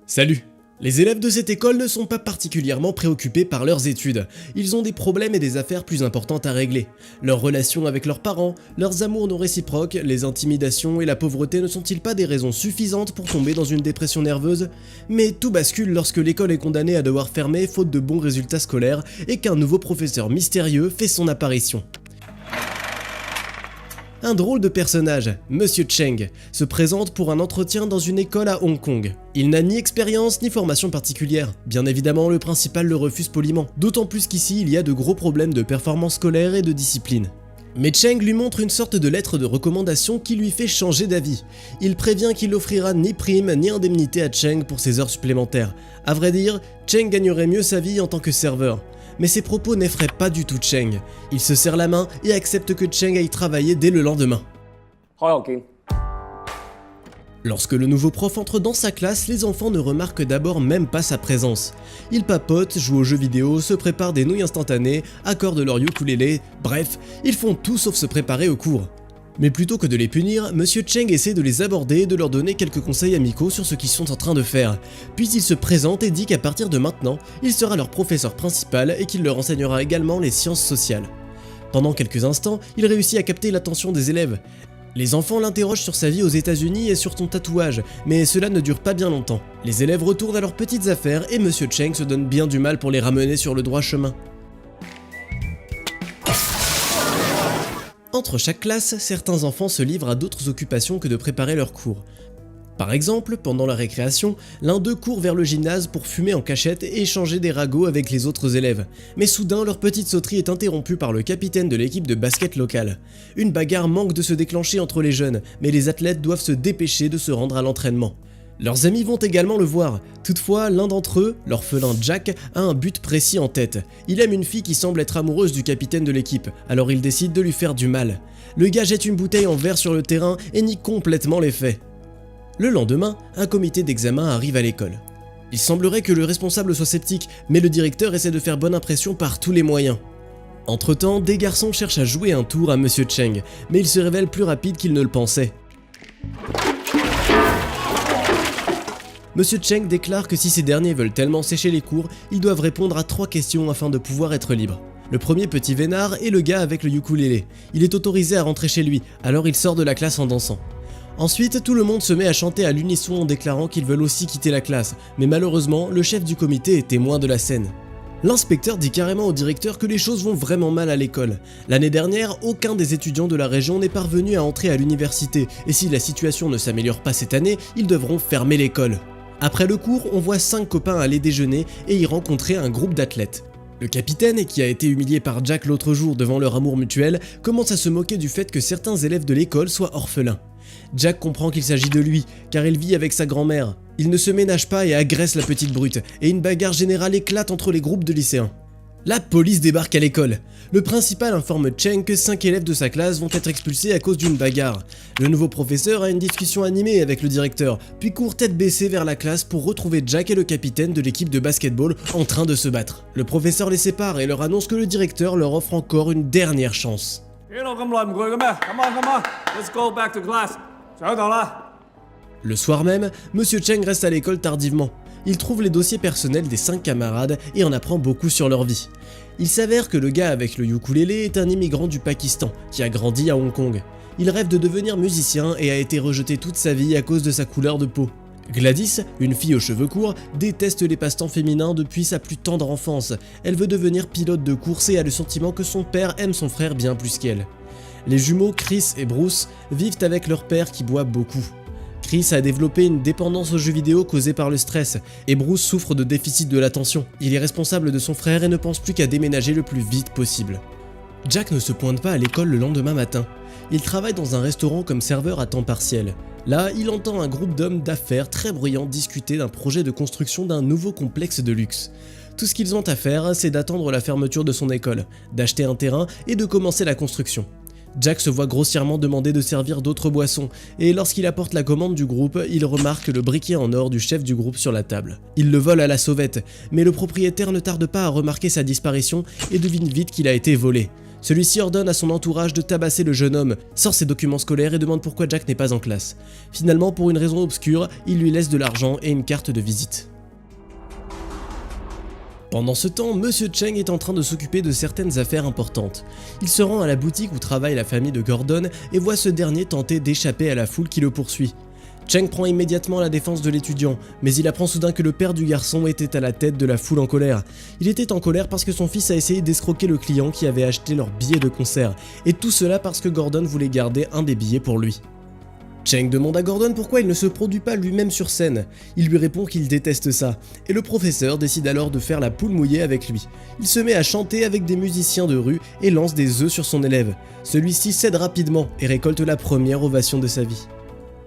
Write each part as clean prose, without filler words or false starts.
Salut! Les élèves de cette école ne sont pas particulièrement préoccupés par leurs études. Ils ont des problèmes et des affaires plus importantes à régler. Leurs relations avec leurs parents, leurs amours non réciproques, les intimidations et la pauvreté ne sont-ils pas des raisons suffisantes pour tomber dans une dépression nerveuse? Mais tout bascule lorsque l'école est condamnée à devoir fermer faute de bons résultats scolaires et qu'un nouveau professeur mystérieux fait son apparition. Un drôle de personnage, Monsieur Cheng, se présente pour un entretien dans une école à Hong Kong. Il n'a ni expérience ni formation particulière. Bien évidemment, le principal le refuse poliment, d'autant plus qu'ici il y a de gros problèmes de performance scolaire et de discipline. Mais Cheng lui montre une sorte de lettre de recommandation qui lui fait changer d'avis. Il prévient qu'il n'offrira ni prime ni indemnité à Cheng pour ses heures supplémentaires. À vrai dire, Cheng gagnerait mieux sa vie en tant que serveur. Mais ses propos n'effraient pas du tout Cheng. Il se serre la main et accepte que Cheng aille travailler dès le lendemain. Lorsque le nouveau prof entre dans sa classe, les enfants ne remarquent d'abord même pas sa présence. Ils papotent, jouent aux jeux vidéo, se préparent des nouilles instantanées, accordent leur ukulélé, bref, ils font tout sauf se préparer au cours. Mais plutôt que de les punir, Monsieur Cheng essaie de les aborder et de leur donner quelques conseils amicaux sur ce qu'ils sont en train de faire. Puis il se présente et dit qu'à partir de maintenant, il sera leur professeur principal et qu'il leur enseignera également les sciences sociales. Pendant quelques instants, il réussit à capter l'attention des élèves. Les enfants l'interrogent sur sa vie aux États-Unis et sur son tatouage, mais cela ne dure pas bien longtemps. Les élèves retournent à leurs petites affaires et Monsieur Cheng se donne bien du mal pour les ramener sur le droit chemin. Entre chaque classe, certains enfants se livrent à d'autres occupations que de préparer leurs cours. Par exemple, pendant la récréation, l'un d'eux court vers le gymnase pour fumer en cachette et échanger des ragots avec les autres élèves. Mais soudain, leur petite sauterie est interrompue par le capitaine de l'équipe de basket locale. Une bagarre manque de se déclencher entre les jeunes, mais les athlètes doivent se dépêcher de se rendre à l'entraînement. Leurs amis vont également le voir. Toutefois, l'un d'entre eux, l'orphelin Jack, a un but précis en tête. Il aime une fille qui semble être amoureuse du capitaine de l'équipe, alors il décide de lui faire du mal. Le gars jette une bouteille en verre sur le terrain et nie complètement les faits. Le lendemain, un comité d'examen arrive à l'école. Il semblerait que le responsable soit sceptique, mais le directeur essaie de faire bonne impression par tous les moyens. Entre-temps, des garçons cherchent à jouer un tour à Monsieur Cheng, mais il se révèle plus rapide qu'il ne le pensait. Monsieur Cheng déclare que si ces derniers veulent tellement sécher les cours, ils doivent répondre à 3 questions afin de pouvoir être libres. Le premier petit vénard est le gars avec le ukulélé. Il est autorisé à rentrer chez lui, alors il sort de la classe en dansant. Ensuite, tout le monde se met à chanter à l'unisson en déclarant qu'ils veulent aussi quitter la classe, mais malheureusement, le chef du comité est témoin de la scène. L'inspecteur dit carrément au directeur que les choses vont vraiment mal à l'école. L'année dernière, aucun des étudiants de la région n'est parvenu à entrer à l'université, et si la situation ne s'améliore pas cette année, ils devront fermer l'école. Après le cours, on voit 5 copains aller déjeuner et y rencontrer un groupe d'athlètes. Le capitaine, qui a été humilié par Jack l'autre jour devant leur amour mutuel, commence à se moquer du fait que certains élèves de l'école soient orphelins. Jack comprend qu'il s'agit de lui, car il vit avec sa grand-mère. Il ne se ménage pas et agresse la petite brute, et une bagarre générale éclate entre les groupes de lycéens. La police débarque à l'école. Le principal informe Cheng que 5 élèves de sa classe vont être expulsés à cause d'une bagarre. Le nouveau professeur a une discussion animée avec le directeur, puis court tête baissée vers la classe pour retrouver Jack et le capitaine de l'équipe de basketball en train de se battre. Le professeur les sépare et leur annonce que le directeur leur offre encore une dernière chance. Le soir même, Monsieur Cheng reste à l'école tardivement. Il trouve les dossiers personnels des 5 camarades et en apprend beaucoup sur leur vie. Il s'avère que le gars avec le ukulélé est un immigrant du Pakistan qui a grandi à Hong Kong. Il rêve de devenir musicien et a été rejeté toute sa vie à cause de sa couleur de peau. Gladys, une fille aux cheveux courts, déteste les passe-temps féminins depuis sa plus tendre enfance. Elle veut devenir pilote de course et a le sentiment que son père aime son frère bien plus qu'elle. Les jumeaux Chris et Bruce vivent avec leur père qui boit beaucoup. Chris a développé une dépendance aux jeux vidéo causée par le stress, et Bruce souffre de déficit de l'attention. Il est responsable de son frère et ne pense plus qu'à déménager le plus vite possible. Jack ne se pointe pas à l'école le lendemain matin. Il travaille dans un restaurant comme serveur à temps partiel. Là, il entend un groupe d'hommes d'affaires très bruyants discuter d'un projet de construction d'un nouveau complexe de luxe. Tout ce qu'ils ont à faire, c'est d'attendre la fermeture de son école, d'acheter un terrain et de commencer la construction. Jack se voit grossièrement demander de servir d'autres boissons, et lorsqu'il apporte la commande du groupe, il remarque le briquet en or du chef du groupe sur la table. Il le vole à la sauvette, mais le propriétaire ne tarde pas à remarquer sa disparition et devine vite qu'il a été volé. Celui-ci ordonne à son entourage de tabasser le jeune homme, sort ses documents scolaires et demande pourquoi Jack n'est pas en classe. Finalement, pour une raison obscure, il lui laisse de l'argent et une carte de visite. Pendant ce temps, Monsieur Cheng est en train de s'occuper de certaines affaires importantes. Il se rend à la boutique où travaille la famille de Gordon et voit ce dernier tenter d'échapper à la foule qui le poursuit. Cheng prend immédiatement la défense de l'étudiant, mais il apprend soudain que le père du garçon était à la tête de la foule en colère. Il était en colère parce que son fils a essayé d'escroquer le client qui avait acheté leur billet de concert, et tout cela parce que Gordon voulait garder un des billets pour lui. Cheng demande à Gordon pourquoi il ne se produit pas lui-même sur scène. Il lui répond qu'il déteste ça, et le professeur décide alors de faire la poule mouillée avec lui. Il se met à chanter avec des musiciens de rue et lance des œufs sur son élève. Celui-ci cède rapidement et récolte la première ovation de sa vie.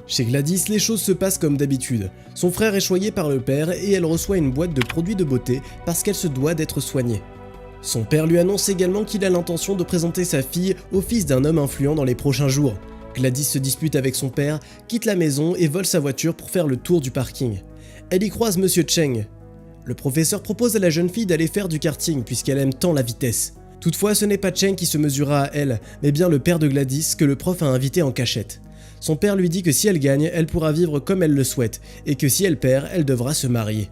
Chez Gladys, les choses se passent comme d'habitude. Son frère est choyé par le père et elle reçoit une boîte de produits de beauté parce qu'elle se doit d'être soignée. Son père lui annonce également qu'il a l'intention de présenter sa fille au fils d'un homme influent dans les prochains jours. Gladys se dispute avec son père, quitte la maison et vole sa voiture pour faire le tour du parking. Elle y croise Monsieur Cheng. Le professeur propose à la jeune fille d'aller faire du karting puisqu'elle aime tant la vitesse. Toutefois, ce n'est pas Cheng qui se mesura à elle, mais bien le père de Gladys que le prof a invité en cachette. Son père lui dit que si elle gagne, elle pourra vivre comme elle le souhaite, et que si elle perd, elle devra se marier.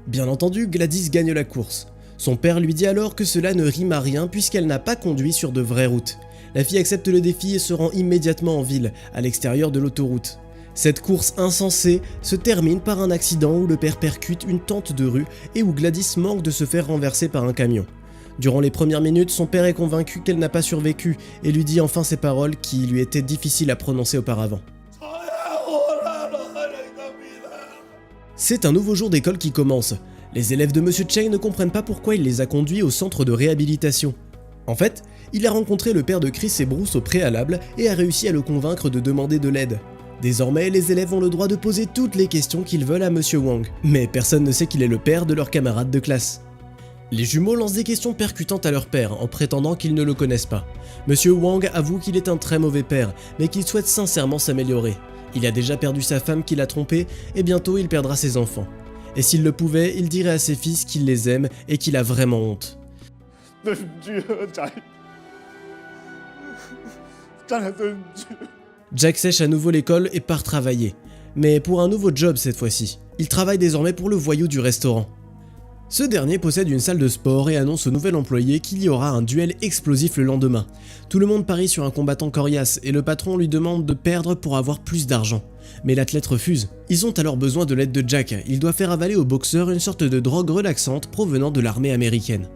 Bien entendu, Gladys gagne la course. Son père lui dit alors que cela ne rime à rien puisqu'elle n'a pas conduit sur de vraies routes. La fille accepte le défi et se rend immédiatement en ville, à l'extérieur de l'autoroute. Cette course insensée se termine par un accident où le père percute une tente de rue et où Gladys manque de se faire renverser par un camion. Durant les premières minutes, son père est convaincu qu'elle n'a pas survécu et lui dit enfin ces paroles qui lui étaient difficiles à prononcer auparavant. C'est un nouveau jour d'école qui commence. Les élèves de Monsieur Cheng ne comprennent pas pourquoi il les a conduits au centre de réhabilitation. En fait, il a rencontré le père de Chris et Bruce au préalable et a réussi à le convaincre de demander de l'aide. Désormais, les élèves ont le droit de poser toutes les questions qu'ils veulent à Monsieur Wang, mais personne ne sait qu'il est le père de leur camarade de classe. Les jumeaux lancent des questions percutantes à leur père en prétendant qu'ils ne le connaissent pas. Monsieur Wang avoue qu'il est un très mauvais père, mais qu'il souhaite sincèrement s'améliorer. Il a déjà perdu sa femme qui l'a trompé et bientôt il perdra ses enfants. Et s'il le pouvait, il dirait à ses fils qu'il les aime et qu'il a vraiment honte. Jack sèche à nouveau l'école et part travailler. Mais pour un nouveau job cette fois-ci. Il travaille désormais pour le voyou du restaurant. Ce dernier possède une salle de sport et annonce au nouvel employé qu'il y aura un duel explosif le lendemain. Tout le monde parie sur un combattant coriace et le patron lui demande de perdre pour avoir plus d'argent. Mais l'athlète refuse. Ils ont alors besoin de l'aide de Jack, il doit faire avaler au boxeur une sorte de drogue relaxante provenant de l'armée américaine.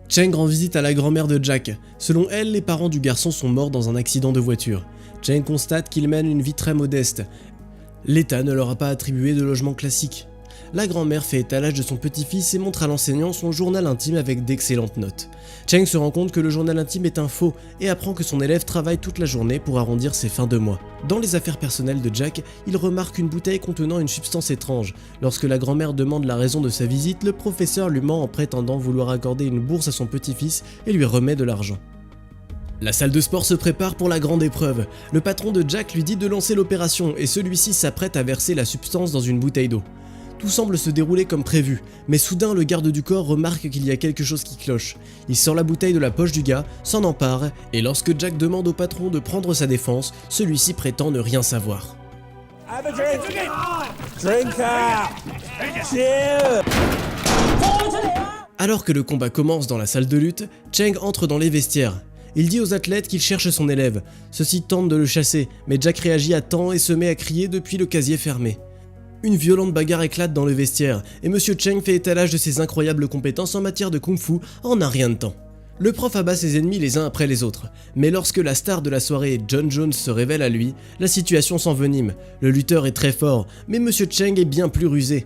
Cheng rend visite à la grand-mère de Jack. Selon elle, les parents du garçon sont morts dans un accident de voiture. Cheng constate qu'il mène une vie très modeste. L'État ne leur a pas attribué de logement classique. La grand-mère fait étalage de son petit-fils et montre à l'enseignant son journal intime avec d'excellentes notes. Cheng se rend compte que le journal intime est un faux et apprend que son élève travaille toute la journée pour arrondir ses fins de mois. Dans les affaires personnelles de Jack, il remarque une bouteille contenant une substance étrange. Lorsque la grand-mère demande la raison de sa visite, le professeur lui ment en prétendant vouloir accorder une bourse à son petit-fils et lui remet de l'argent. La salle de sport se prépare pour la grande épreuve. Le patron de Jack lui dit de lancer l'opération et celui-ci s'apprête à verser la substance dans une bouteille d'eau. Tout semble se dérouler comme prévu, mais soudain le garde du corps remarque qu'il y a quelque chose qui cloche. Il sort la bouteille de la poche du gars, s'en empare, et lorsque Jack demande au patron de prendre sa défense, celui-ci prétend ne rien savoir. Alors que le combat commence dans la salle de lutte, Cheng entre dans les vestiaires. Il dit aux athlètes qu'il cherche son élève. Ceux-ci tentent de le chasser, mais Jack réagit à temps et se met à crier depuis le casier fermé. Une violente bagarre éclate dans le vestiaire, et Monsieur Cheng fait étalage de ses incroyables compétences en matière de kung-fu en un rien de temps. Le prof abat ses ennemis les uns après les autres, mais lorsque la star de la soirée, John Jones, se révèle à lui, la situation s'envenime. Le lutteur est très fort, mais Monsieur Cheng est bien plus rusé.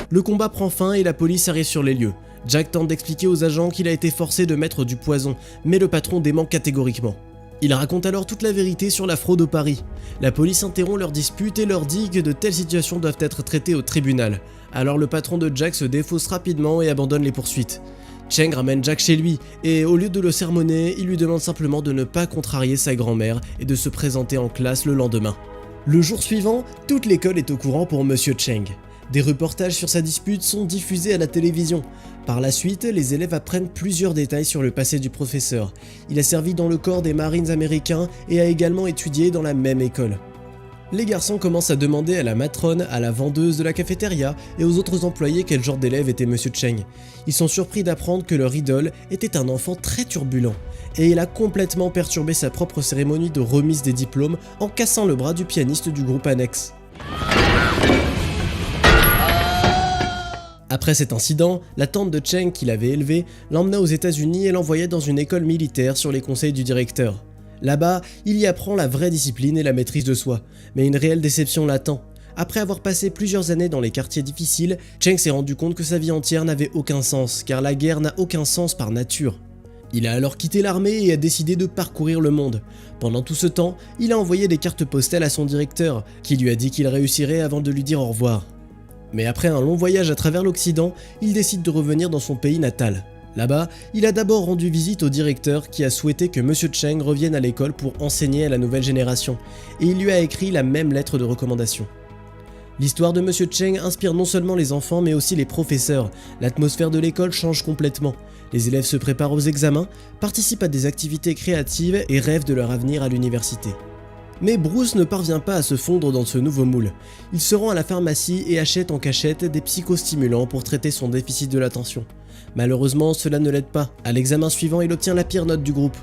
Le combat prend fin et la police arrive sur les lieux. Jack tente d'expliquer aux agents qu'il a été forcé de mettre du poison, mais le patron dément catégoriquement. Il raconte alors toute la vérité sur la fraude au pari. La police interrompt leur dispute et leur dit que de telles situations doivent être traitées au tribunal. Alors le patron de Jack se défausse rapidement et abandonne les poursuites. Cheng ramène Jack chez lui et au lieu de le sermonner, il lui demande simplement de ne pas contrarier sa grand-mère et de se présenter en classe le lendemain. Le jour suivant, toute l'école est au courant pour Monsieur Cheng. Des reportages sur sa dispute sont diffusés à la télévision. Par la suite, les élèves apprennent plusieurs détails sur le passé du professeur. Il a servi dans le corps des Marines américains et a également étudié dans la même école. Les garçons commencent à demander à la matrone, à la vendeuse de la cafétéria et aux autres employés quel genre d'élève était Monsieur Cheng. Ils sont surpris d'apprendre que leur idole était un enfant très turbulent, et il a complètement perturbé sa propre cérémonie de remise des diplômes en cassant le bras du pianiste du groupe annexe. Après cet incident, la tante de Cheng qui l'avait élevé l'emmena aux États-Unis et l'envoya dans une école militaire sur les conseils du directeur. Là-bas, il y apprend la vraie discipline et la maîtrise de soi, mais une réelle déception l'attend. Après avoir passé plusieurs années dans les quartiers difficiles, Cheng s'est rendu compte que sa vie entière n'avait aucun sens, car la guerre n'a aucun sens par nature. Il a alors quitté l'armée et a décidé de parcourir le monde. Pendant tout ce temps, il a envoyé des cartes postales à son directeur, qui lui a dit qu'il réussirait avant de lui dire au revoir. Mais après un long voyage à travers l'Occident, il décide de revenir dans son pays natal. Là-bas, il a d'abord rendu visite au directeur qui a souhaité que Monsieur Cheng revienne à l'école pour enseigner à la nouvelle génération, et il lui a écrit la même lettre de recommandation. L'histoire de Monsieur Cheng inspire non seulement les enfants mais aussi les professeurs. L'atmosphère de l'école change complètement. Les élèves se préparent aux examens, participent à des activités créatives et rêvent de leur avenir à l'université. Mais Bruce ne parvient pas à se fondre dans ce nouveau moule. Il se rend à la pharmacie et achète en cachette des psychostimulants pour traiter son déficit de l'attention. Malheureusement, cela ne l'aide pas. À l'examen suivant, il obtient la pire note du groupe.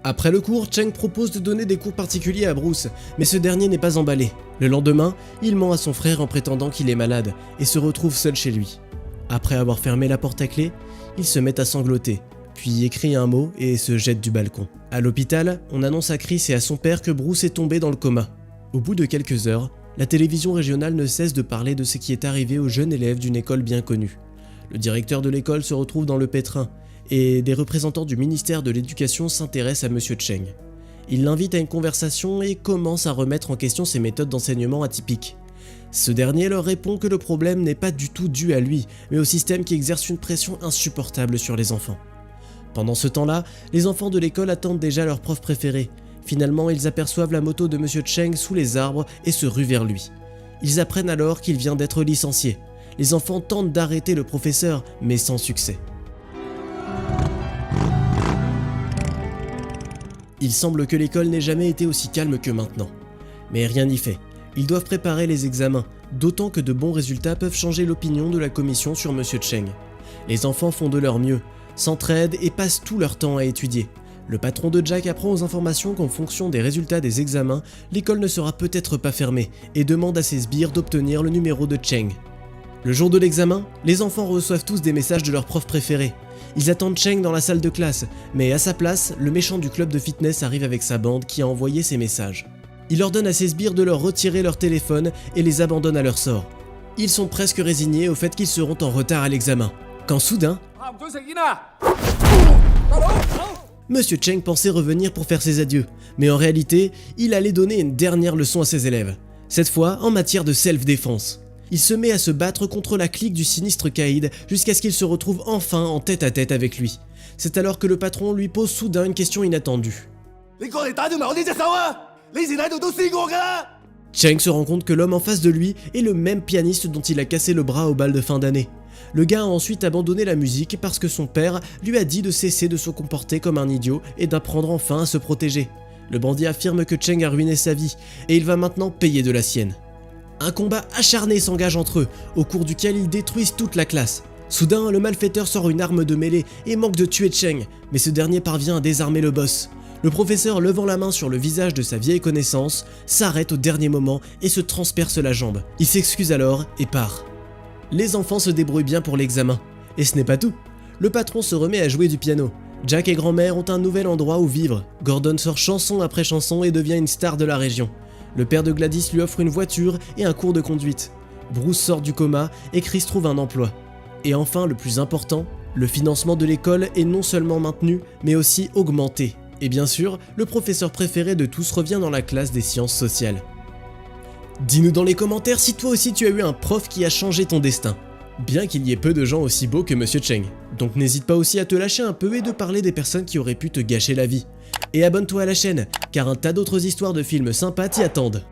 Après le cours, Cheng propose de donner des cours particuliers à Bruce, mais ce dernier n'est pas emballé. Le lendemain, il ment à son frère en prétendant qu'il est malade et se retrouve seul chez lui. Après avoir fermé la porte à clé, il se met à sangloter, puis écrit un mot et se jette du balcon. À l'hôpital, on annonce à Chris et à son père que Bruce est tombé dans le coma. Au bout de quelques heures, la télévision régionale ne cesse de parler de ce qui est arrivé aux jeunes élèves d'une école bien connue. Le directeur de l'école se retrouve dans le pétrin, et des représentants du ministère de l'Éducation s'intéressent à Monsieur Cheng. Ils l'invitent à une conversation et commencent à remettre en question ses méthodes d'enseignement atypiques. Ce dernier leur répond que le problème n'est pas du tout dû à lui, mais au système qui exerce une pression insupportable sur les enfants. Pendant ce temps-là, les enfants de l'école attendent déjà leur prof préféré. Finalement, ils aperçoivent la moto de Monsieur Cheng sous les arbres et se ruent vers lui. Ils apprennent alors qu'il vient d'être licencié. Les enfants tentent d'arrêter le professeur, mais sans succès. Il semble que l'école n'ait jamais été aussi calme que maintenant. Mais rien n'y fait. Ils doivent préparer les examens, d'autant que de bons résultats peuvent changer l'opinion de la commission sur Monsieur Cheng. Les enfants font de leur mieux, s'entraident et passent tout leur temps à étudier. Le patron de Jack apprend aux informations qu'en fonction des résultats des examens, l'école ne sera peut-être pas fermée et demande à ses sbires d'obtenir le numéro de Cheng. Le jour de l'examen, les enfants reçoivent tous des messages de leur prof préféré. Ils attendent Cheng dans la salle de classe, mais à sa place, le méchant du club de fitness arrive avec sa bande qui a envoyé ces messages. Il ordonne à ses sbires de leur retirer leur téléphone et les abandonne à leur sort. Ils sont presque résignés au fait qu'ils seront en retard à l'examen, quand soudain, Monsieur Cheng pensait revenir pour faire ses adieux, mais en réalité, il allait donner une dernière leçon à ses élèves, cette fois en matière de self-défense. Il se met à se battre contre la clique du sinistre Caïd jusqu'à ce qu'il se retrouve enfin en tête-à-tête avec lui. C'est alors que le patron lui pose soudain une question inattendue. Cheng se rend compte que l'homme en face de lui est le même pianiste dont il a cassé le bras au bal de fin d'année. Le gars a ensuite abandonné la musique parce que son père lui a dit de cesser de se comporter comme un idiot et d'apprendre enfin à se protéger. Le bandit affirme que Cheng a ruiné sa vie et il va maintenant payer de la sienne. Un combat acharné s'engage entre eux, au cours duquel ils détruisent toute la classe. Soudain, le malfaiteur sort une arme de mêlée et manque de tuer Cheng, mais ce dernier parvient à désarmer le boss. Le professeur, levant la main sur le visage de sa vieille connaissance, s'arrête au dernier moment et se transperce la jambe. Il s'excuse alors et part. Les enfants se débrouillent bien pour l'examen. Et ce n'est pas tout. Le patron se remet à jouer du piano. Jack et grand-mère ont un nouvel endroit où vivre. Gordon sort chanson après chanson et devient une star de la région. Le père de Gladys lui offre une voiture et un cours de conduite. Bruce sort du coma et Chris trouve un emploi. Et enfin, le plus important, le financement de l'école est non seulement maintenu, mais aussi augmenté. Et bien sûr, le professeur préféré de tous revient dans la classe des sciences sociales. Dis-nous dans les commentaires si toi aussi tu as eu un prof qui a changé ton destin. bien qu'il y ait peu de gens aussi beaux que Monsieur Cheng. Donc n'hésite pas aussi à te lâcher un peu et de parler des personnes qui auraient pu te gâcher la vie. Et abonne-toi à la chaîne, car un tas d'autres histoires de films sympas t'y attendent.